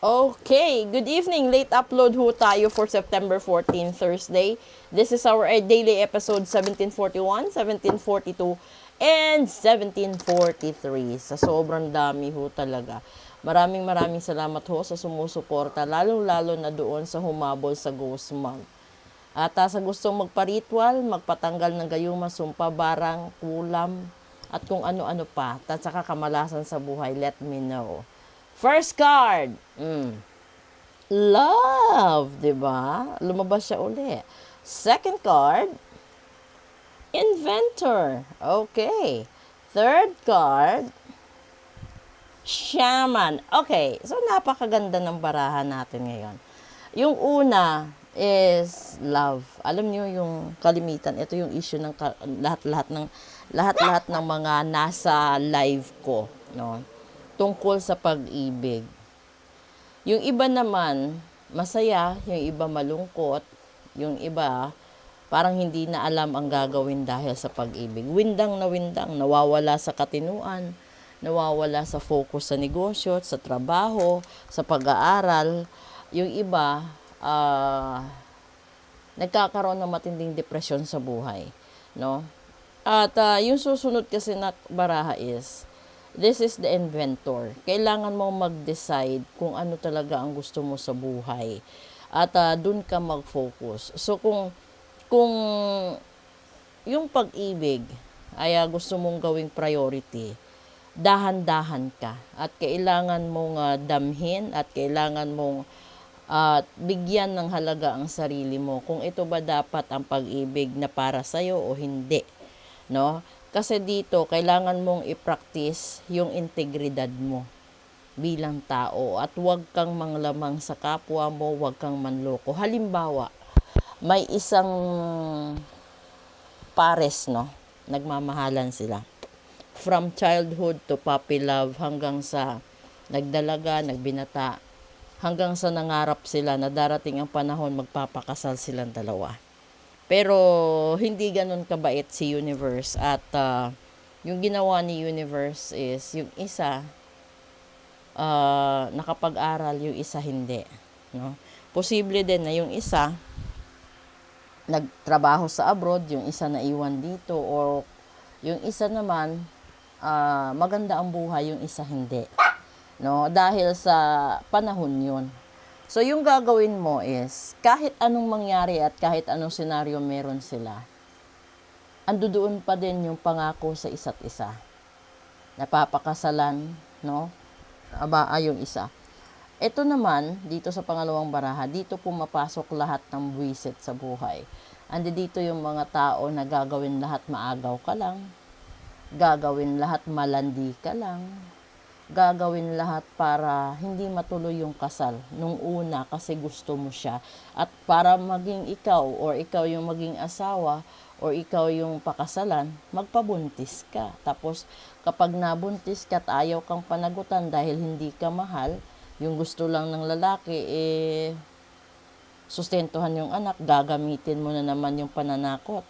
Okay, good evening. Late upload ho tayo for September 14, Thursday. This is our daily episode 1741, 1742, and 1743. Sa sobrang dami ho talaga. Maraming salamat ho sa sumusuporta, lalong-lalo na doon sa humabol sa Ghost Month. At sa gustong magpa-ritual, magpatanggal ng gayuma, sumpa, barang, kulam, at kung ano-ano pa, at saka kamalasan sa buhay, let me know. First card, love, di ba? Lumabas siya uli. Second card, inventor. Okay. Third card, shaman. Okay, so napakaganda ng barahan natin ngayon. Yung una is love. Alam niyo yung kalimitan, ito yung issue ng lahat-lahat ng mga nasa live ko, no? Tungkol sa pag-ibig. Yung iba naman, masaya, yung iba malungkot, yung iba parang hindi na alam ang gagawin dahil sa pag-ibig. Windang, nawawala sa katinuan, nawawala sa focus sa negosyo, sa trabaho, sa pag-aaral. Yung iba, nagkakaroon ng matinding depresyon sa buhay, no? At yung susunod kasi na baraha is, this is the inventor. Kailangan mo mag-decide kung ano talaga ang gusto mo sa buhay. At dun ka mag-focus. So kung yung pag-ibig ay gusto mong gawing priority, dahan-dahan ka. At kailangan mong damhin at kailangan mong bigyan ng halaga ang sarili mo. Kung ito ba dapat ang pag-ibig na para sa'yo o hindi. No? Kasi dito, kailangan mong i-practice yung integridad mo bilang tao at huwag kang manglamang sa kapwa mo, huwag kang manloko. Halimbawa, may isang pares, no? Nagmamahalan sila. From childhood to puppy love hanggang sa nagdalaga, nagbinata, hanggang sa nangarap sila na darating ang panahon magpapakasal silang dalawa. Pero hindi ganun kabait si Universe at yung ginawa ni Universe is yung isa nakapag-aral, yung isa hindi, no? Posible din na yung isa nagtrabaho sa abroad, yung isa naiwan dito, o yung isa naman maganda ang buhay, yung isa hindi, no? Dahil sa panahon yun. So, yung gagawin mo is, kahit anong mangyari at kahit anong senaryo meron sila, andoon pa din yung pangako sa isa't isa. Napapakasalan, no? Yung isa. Ito naman, dito sa pangalawang baraha, dito pumapasok lahat ng buwisit sa buhay. Andi dito yung mga tao na gagawin lahat maagaw ka lang, gagawin lahat malandi ka lang, gagawin lahat para hindi matuloy yung kasal nung una kasi gusto mo siya, at para maging ikaw or ikaw yung maging asawa or ikaw yung pakasalan, magpabuntis ka. Tapos kapag nabuntis ka at ayaw kang panagutan dahil hindi ka mahal, yung gusto lang ng lalaki sustentuhan yung anak, gagamitin mo na naman yung pananakot,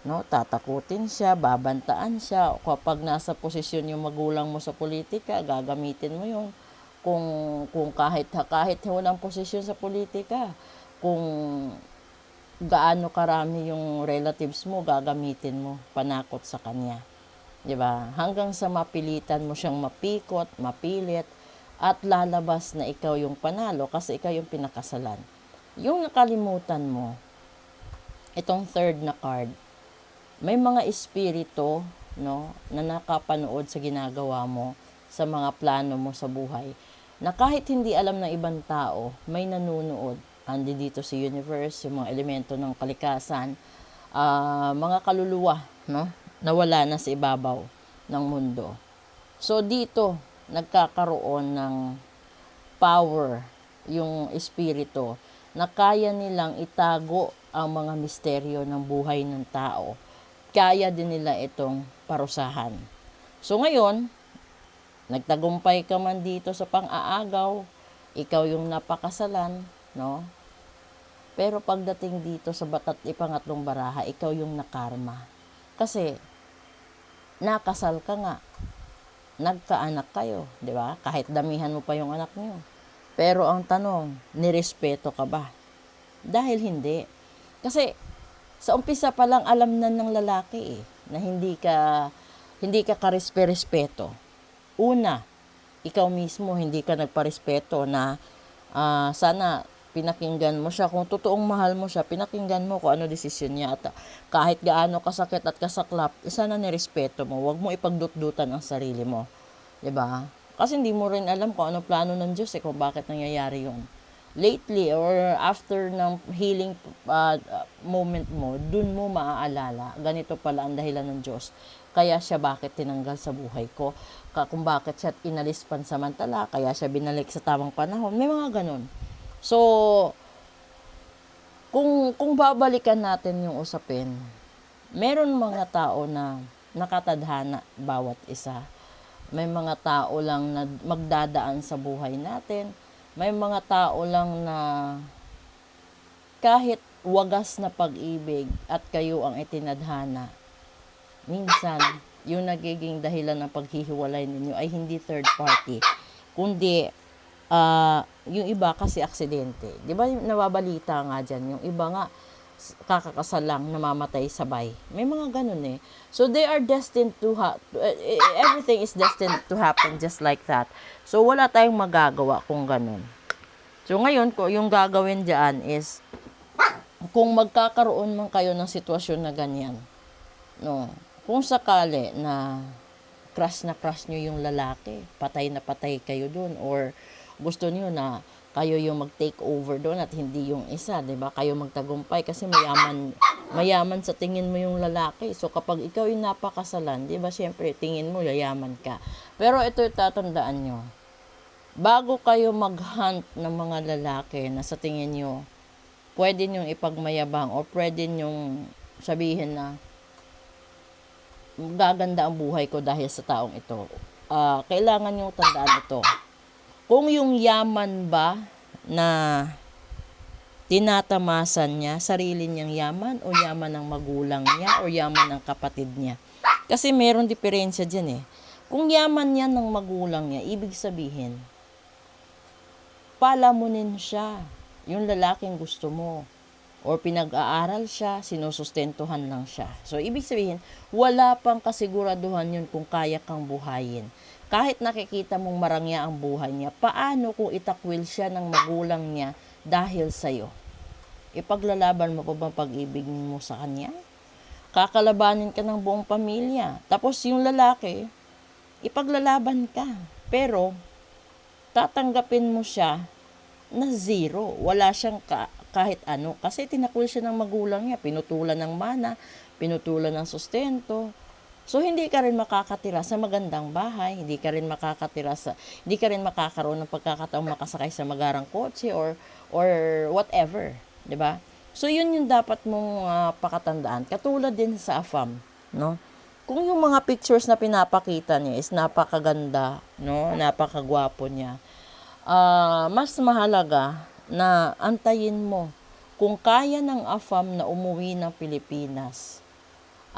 no? Tatakutin siya, babantaan siya. Kapag nasa posisyon yung magulang mo sa politika, gagamitin mo yun. Kung kahit walang posisyon sa politika, kung gaano karami yung relatives mo, gagamitin mo panakot sa kanya. 'Di ba? Hanggang sa mapilitan mo siyang mapikot, mapilit, at lalabas na ikaw yung panalo kasi ikaw yung pinakasalan. Yung nakalimutan mo, itong third na card, may mga espiritu, no, na nakapanood sa ginagawa mo, sa mga plano mo sa buhay, na kahit hindi alam ng ibang tao, may nanunood. Andi dito si Universe, yung mga elemento ng kalikasan, mga kaluluwa, no, nawala na sa ibabaw ng mundo. So dito, nagkakaroon ng power yung espiritu na kaya nilang itago ang mga misteryo ng buhay ng tao. Kaya din nila itong parusahan. So ngayon, nagtagumpay ka man dito sa pang-aagaw, ikaw yung napakasalan, no? Pero pagdating dito sa batat ipangatlong baraha, ikaw yung nakarma. Kasi nakasal ka nga, nagkaanak kayo, di ba? Kahit damihan mo pa yung anak niyo. Pero ang tanong, nirespeto ka ba? Dahil hindi. Kasi sa umpisa pa lang alam na ng lalaki na hindi ka karespe-respeto. Una, ikaw mismo hindi ka nagparespeto na sana pinakinggan mo siya. Kung totoong mahal mo siya, pinakinggan mo kung ano desisyon niya. At kahit gaano kasakit at kasaklap, sana nirespeto mo. Huwag mo ipagdutdutan ang sarili mo. 'Di ba? Kasi hindi mo rin alam kung ano plano ng Diyos kung bakit nangyayari yun. Lately or after ng healing moment mo, dun mo maaalala, ganito pala ang dahilan ng Diyos. Kaya siya bakit tinanggal sa buhay ko. Kung bakit siya inalis pansamantala, kaya siya binalik sa tamang panahon. May mga ganun. So, kung babalikan natin yung usapin, meron mga tao na nakatadhana bawat isa. May mga tao lang na magdadaan sa buhay natin. May mga tao lang na kahit wagas na pag-ibig at kayo ang itinadhana, minsan, yung nagiging dahilan ng paghihiwalay ninyo ay hindi third party, kundi yung iba kasi aksidente. Di ba nababalita nga dyan, yung iba nga kakakasal lang, namamatay sabay. May mga ganun eh. So, they are destined to everything is destined to happen just like that. So, wala tayong magagawa kung ganun. So, ngayon, yung gagawin dyan is, kung magkakaroon man kayo ng sitwasyon na ganyan, no, kung sakali na crush nyo yung lalaki, patay na patay kayo dun, or gusto niyo na kayo yung mag-take over doon at hindi yung isa, 'di ba? Kayo magtagumpay kasi mayaman sa tingin mo yung lalaki. So kapag ikaw yung napakasalan, 'di ba? Syempre tingin mo yayaman ka. Pero ito tatandaan nyo. Bago kayo mag-hunt ng mga lalaki na sa tingin nyo pwede nyong ipagmayabang o pwede nyong sabihin na gaganda ang buhay ko dahil sa taong ito, kailangan nyong tandaan ito. Kung yung yaman ba na tinatamasa niya, sarili niyang yaman o yaman ng magulang niya o yaman ng kapatid niya. Kasi meron diferensya dyan eh. Kung yaman niya ng magulang niya, ibig sabihin, palamunin siya, yung lalaking gusto mo. Or pinag-aaral siya, sinusustentuhan lang siya. So, ibig sabihin, wala pang kasiguraduhan yun kung kaya kang buhayin. Kahit nakikita mong marangya ang buhay niya, paano kung itakwil siya ng magulang niya dahil sa'yo? Ipaglalaban mo pa ba pag-ibig mo sa kanya? Kakalabanin ka ng buong pamilya. Tapos yung lalaki, ipaglalaban ka. Pero, tatanggapin mo siya na zero. Wala siyang kahit ano. Kasi tinakwil siya ng magulang niya. Pinutulan ng mana, pinutulan ng sustento. So, hindi ka rin makakatira sa magandang bahay, hindi ka rin makakaroon ng pagkakataong makasakay sa magarang kotse or whatever, 'di ba? So, yun yung dapat mong pakatandaan. Katulad din sa AFAM, no? Kung yung mga pictures na pinapakita niya is napakaganda, no? Napakagwapo niya. Mas mahalaga na antayin mo kung kaya ng AFAM na umuwi ng Pilipinas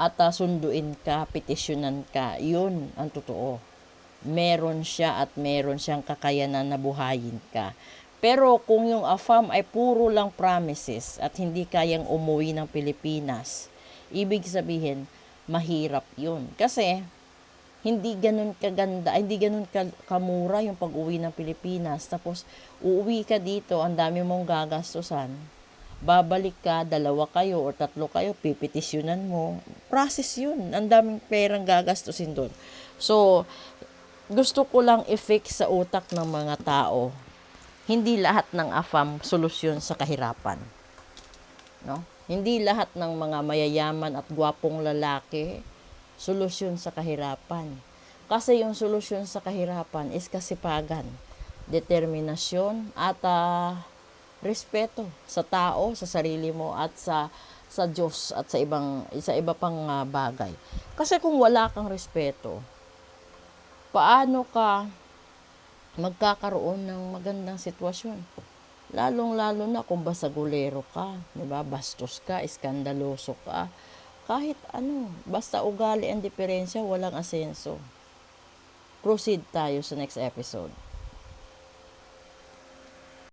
at sunduin ka, petisyonan ka, yun ang totoo. Meron siya at meron siyang kakayanan na buhayin ka. Pero kung yung AFAM ay puro lang promises at hindi kayang umuwi ng Pilipinas, ibig sabihin, mahirap yun. Kasi, hindi ganun kaganda, hindi ganun kamura yung pag-uwi ng Pilipinas. Tapos, uuwi ka dito, ang dami mong gagastusan. Babalik ka, 2 kayo o 3 kayo, pipetisyonan mo. Process yun. Ang daming perang gagastusin doon. So, gusto ko lang i-fix sa utak ng mga tao, hindi lahat ng AFAM solusyon sa kahirapan. No? Hindi lahat ng mga mayayaman at gwapong lalaki solusyon sa kahirapan. Kasi yung solusyon sa kahirapan is kasipagan, determinasyon, at respeto sa tao, sa sarili mo, at sa Diyos at sa iba pang bagay. Kasi kung wala kang respeto, paano ka magkakaroon ng magandang sitwasyon? Lalong-lalo na kung basagulero ka, 'di ba? Bastos ka, iskandaloso ka, kahit ano, basta ugali ang diferensya, walang asenso. Proceed tayo sa next episode.